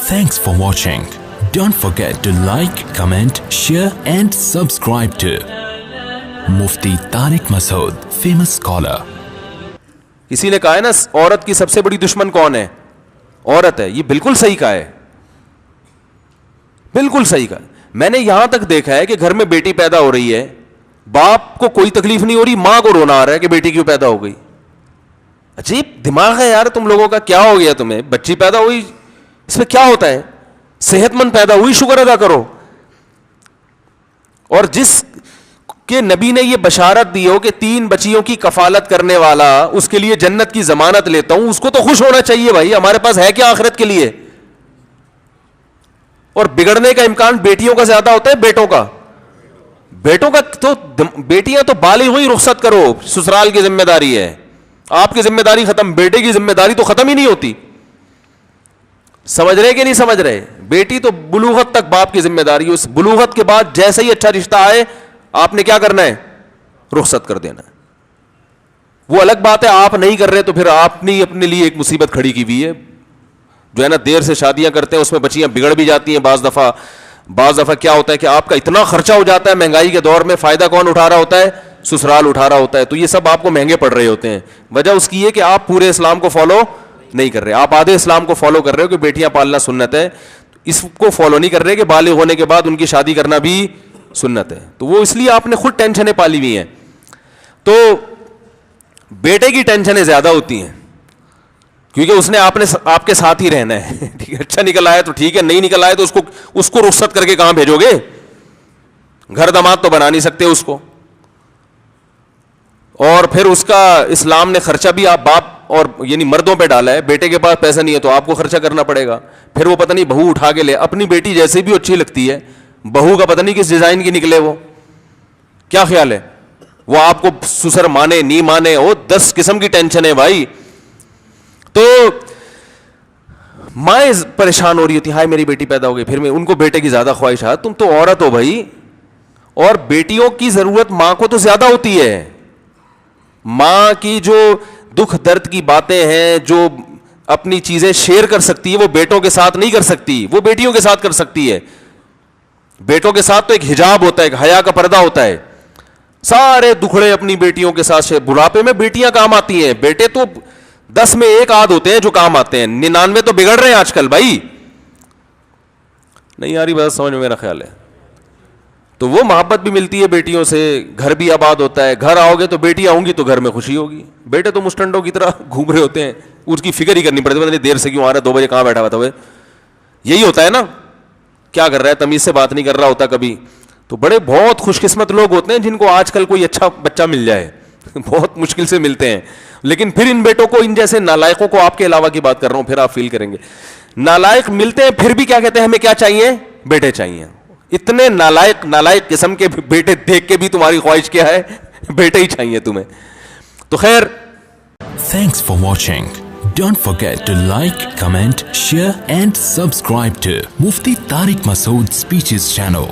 Thanks for watching. Don't forget to like, comment, share and subscribe to Mufti Tariq Masood, famous scholar. کسی نے کہا ہے نا عورت کی سب سے بڑی دشمن کون ہے؟ عورت ہے. یہ بالکل صحیح کہا ہے, بالکل صحیح کہا. میں نے یہاں تک دیکھا ہے کہ گھر میں بیٹی پیدا ہو رہی ہے, باپ کو کوئی تکلیف نہیں ہو رہی, ماں کو رونا آ رہا ہے کہ بیٹی کیوں پیدا ہو گئی. عجیب دماغ ہے یار تم لوگوں کا, کیا ہو گیا تمہیں؟ بچی پیدا ہوئی اس میں کیا ہوتا ہے؟ صحت مند پیدا ہوئی, شکر ادا کرو. اور جس کہ نبی نے یہ بشارت دی ہو کہ 3 بچیوں کی کفالت کرنے والا اس کے لیے جنت کی ضمانت لیتا ہوں, اس کو تو خوش ہونا چاہیے بھائی. ہمارے پاس ہے کیا آخرت کے لیے؟ اور بگڑنے کا امکان بیٹیوں کا زیادہ ہوتا ہے بیٹوں کا. بیٹوں کا تو بیٹیاں تو بالغ ہوئی رخصت کرو, سسرال کی ذمہ داری ہے, آپ کی ذمہ داری ختم, بیٹے کی ذمہ داری تو ختم ہی نہیں ہوتی. سمجھ رہے کہ نہیں سمجھ رہے؟ بیٹی تو بلوغت تک باپ کی ذمہ داری ہے, اس بلوغت کے بعد جیسے ہی اچھا رشتہ آئے آپ نے کیا کرنا ہے؟ رخصت کر دینا ہے. وہ الگ بات ہے آپ نہیں کر رہے تو پھر آپ نے اپنے لیے ایک مصیبت کھڑی کی ہوئی ہے. جو ہے نا دیر سے شادیاں کرتے ہیں اس میں بچیاں بگڑ بھی جاتی ہیں. بعض دفعہ کیا ہوتا ہے کہ آپ کا اتنا خرچہ ہو جاتا ہے مہنگائی کے دور میں, فائدہ کون اٹھا رہا ہوتا ہے؟ سسرال اٹھا رہا ہوتا ہے. تو یہ سب آپ کو مہنگے پڑ رہے ہوتے ہیں. وجہ اس کی یہ کہ آپ پورے اسلام کو فالو نہیں کر رہے, آپ آدھے اسلام کو فالو کر رہے ہو کہ بیٹیاں پالنا سنت ہے, اس کو فالو نہیں کر رہے کہ بالغ ہونے کے بعد ان کی شادی کرنا بھی سنت ہے. تو وہ اس لیے آپ نے خود ٹینشنیں پالی ہوئی ہیں. تو بیٹے کی ٹینشنیں زیادہ ہوتی ہیں کیونکہ اس نے آپ کے ساتھ ہی رہنا ہے. ٹھیک ہے, اچھا نکل آیا تو ٹھیک ہے, نہیں نکل آیا تو اس کو رخصت کر کے کہاں بھیجو گے؟ گھر داماد تو بنا نہیں سکتے اس کو. اور پھر اس کا اسلام نے خرچہ بھی آپ باپ اور یعنی مردوں پہ ڈالا ہے. بیٹے کے پاس پیسہ نہیں ہے تو آپ کو خرچہ کرنا پڑے گا. پھر وہ پتہ نہیں بہو اٹھا کے لے, اپنی بیٹی جیسے بھی اچھی لگتی ہے, بہو کا پتہ نہیں کس ڈیزائن کی نکلے. وہ کیا خیال ہے؟ وہ آپ کو سسر مانے نہیں مانے, وہ 10 قسم کی ٹینشن ہے بھائی. تو مائیں پریشان ہو رہی ہوتی, ہائے میری بیٹی پیدا ہو گئی. پھر میں ان کو بیٹے کی زیادہ خواہشات. تم تو عورت ہو بھائی, اور بیٹیوں کی ضرورت ماں کو تو زیادہ ہوتی ہے. ماں کی جو دکھ درد کی باتیں ہیں, جو اپنی چیزیں شیئر کر سکتی ہے, وہ بیٹوں کے ساتھ نہیں کر سکتی, وہ بیٹیوں کے ساتھ کر سکتی ہے. بیٹوں کے ساتھ تو ایک حجاب ہوتا ہے, ایک حیا کا پردہ ہوتا ہے. سارے دکھڑے اپنی بیٹیوں کے ساتھ. بڑھاپے میں بیٹیاں کام آتی ہیں, بیٹے تو 10 میں 1 آدھ ہوتے ہیں جو کام آتے ہیں. 99 تو بگڑ رہے ہیں آج کل بھائی. نہیں آ رہی بات سمجھ میں میرا خیال ہے. تو وہ محبت بھی ملتی ہے بیٹیوں سے, گھر بھی آباد ہوتا ہے. گھر آؤ گے تو بیٹیاں ہوں گی تو گھر میں خوشی ہوگی. بیٹے تو مسٹنڈوں کی طرح گھوم رہے ہوتے ہیں, اس کی فکر ہی کرنی پڑتی ہے, پتہ نہیں دیر سے کیوں آ رہا ہے, 2 بجے کہاں بیٹھا ہوا تھا. وہ یہی ہوتا ہے نا, کیا کر رہا ہے, تمیز سے بات نہیں کر رہا ہوتا کبھی. تو بڑے بہت خوش قسمت لوگ ہوتے ہیں جن کو آج کل کوئی اچھا بچہ مل جائے. بہت مشکل سے ملتے ہیں. لیکن پھر ان بیٹوں کو, ان جیسے نالائقوں کو, آپ کے علاوہ کی بات کر رہا ہوں, پھر آپ فیل کریں گے, نالائق ملتے ہیں پھر بھی کیا کہتے ہیں, ہمیں کیا چاہیے؟ بیٹے چاہیے. اتنے نالائق قسم کے بیٹے دیکھ کے بھی تمہاری خواہش کیا ہے؟ بیٹے ہی چاہیے تمہیں. تو خیر, Thanks for watching. Don't forget to like, comment, share and subscribe to Mufti Tariq Masood Speeches channel.